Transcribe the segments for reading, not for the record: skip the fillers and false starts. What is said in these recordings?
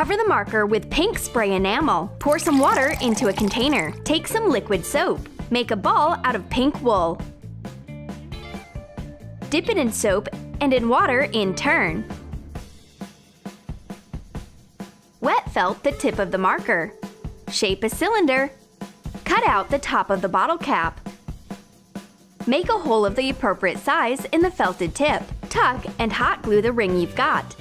Cover the marker with pink spray enamel. Pour some water into a container. Take some liquid soap. Make a ball out of pink wool. Dip it in soap and in water in turn. Wet felt the tip of the marker. Shape a cylinder. Cut out the top of the bottle cap. Make a hole of the appropriate size in the felted tip. Tuck and hot glue the ring you've got.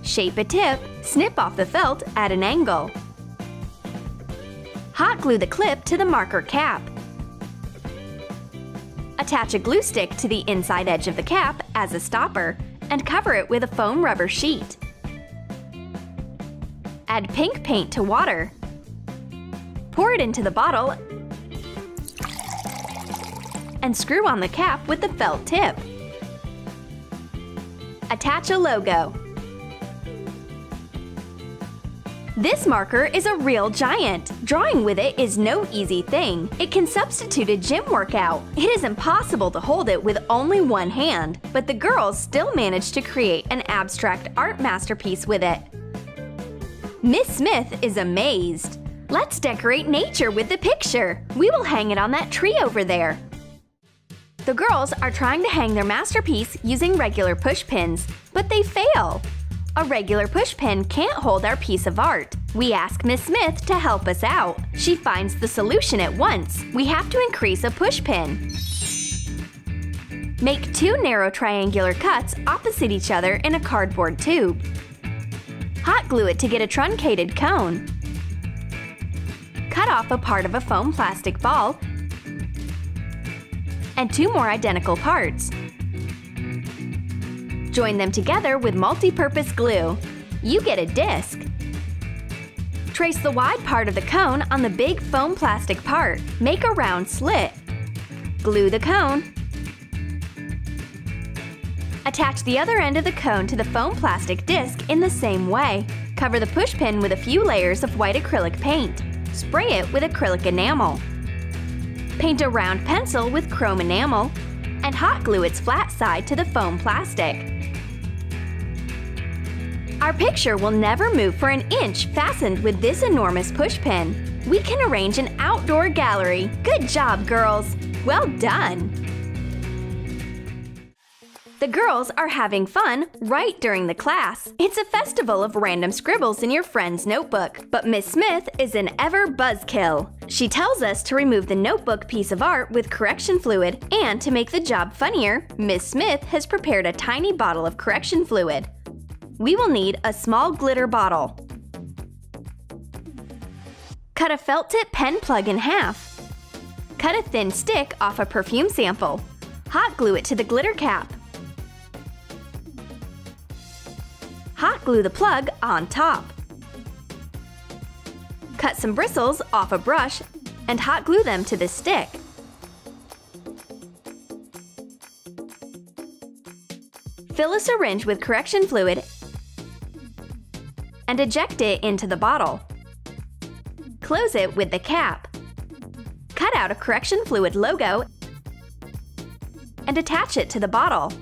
Shape a tip, snip off the felt at an angle. Hot glue the clip to the marker cap. Attach a glue stick to the inside edge of the cap as a stopper and cover it with a foam rubber sheet. Add pink paint to water. Pour it into the bottle and screw on the cap with the felt tip. Attach a logo. This marker is a real giant. Drawing with it is no easy thing. It can substitute a gym workout. It is impossible to hold it with only one hand, but the girls still managed to create an abstract art masterpiece with it. Miss Smith is amazed. Let's decorate nature with the picture. We will hang it on that tree over there. The girls are trying to hang their masterpiece using regular push pins, but they fail. A regular push pin can't hold our piece of art. We ask Miss Smith to help us out. She finds the solution at once. We have to increase a push pin. Make 2 narrow triangular cuts opposite each other in a cardboard tube. Hot glue it to get a truncated cone. Cut off a part of a foam plastic ball and 2 more identical parts. Join them together with multi-purpose glue. You get a disc. Trace the wide part of the cone on the big foam plastic part. Make a round slit. Glue the cone. Attach the other end of the cone to the foam plastic disc in the same way. Cover the push pin with a few layers of white acrylic paint. Spray it with acrylic enamel. Paint a round pencil with chrome enamel and hot glue its flat side to the foam plastic. Our picture will never move for an inch fastened with this enormous push pin. We can arrange an outdoor gallery. Good job, girls! Well done! The girls are having fun right during the class. It's a festival of random scribbles in your friend's notebook. But Miss Smith is an ever buzzkill. She tells us to remove the notebook piece of art with correction fluid, and to make the job funnier, Miss Smith has prepared a tiny bottle of correction fluid. We will need a small glitter bottle. Cut a felt tip pen plug in half. Cut a thin stick off a perfume sample. Hot glue it to the glitter cap. Hot glue the plug on top. Cut some bristles off a brush and hot glue them to the stick. Fill a syringe with correction fluid and eject it into the bottle. Close it with the cap. Cut out a correction fluid logo and attach it to the bottle.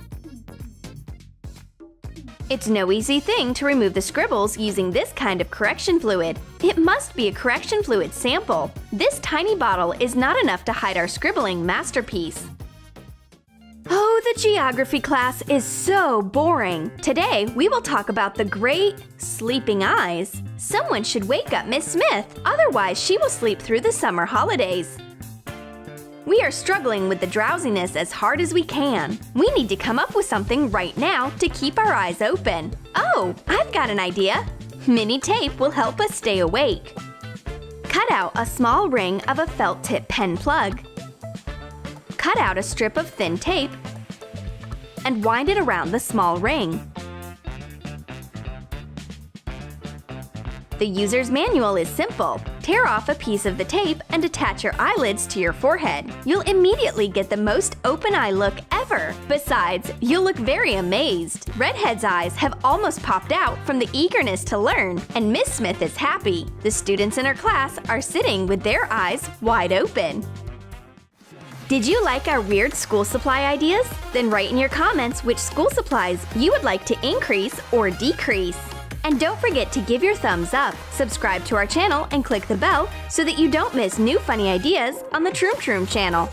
It's no easy thing to remove the scribbles using this kind of correction fluid. It must be a correction fluid sample. This tiny bottle is not enough to hide our scribbling masterpiece. Oh, the geography class is so boring. Today, we will talk about the great sleeping eyes. Someone should wake up Miss Smith, otherwise she will sleep through the summer holidays. We are struggling with the drowsiness as hard as we can. We need to come up with something right now to keep our eyes open. Oh, I've got an idea. Mini tape will help us stay awake. Cut out a small ring of a felt tip pen plug. Cut out a strip of thin tape and wind it around the small ring. The user's manual is simple. Tear off a piece of the tape and attach your eyelids to your forehead. You'll immediately get the most open eye look ever. Besides, you'll look very amazed. Redhead's eyes have almost popped out from the eagerness to learn, and Miss Smith is happy. The students in her class are sitting with their eyes wide open. Did you like our weird school supply ideas? Then write in your comments which school supplies you would like to increase or decrease. And don't forget to give your thumbs up, subscribe to our channel, and click the bell so that you don't miss new funny ideas on the Troom Troom channel.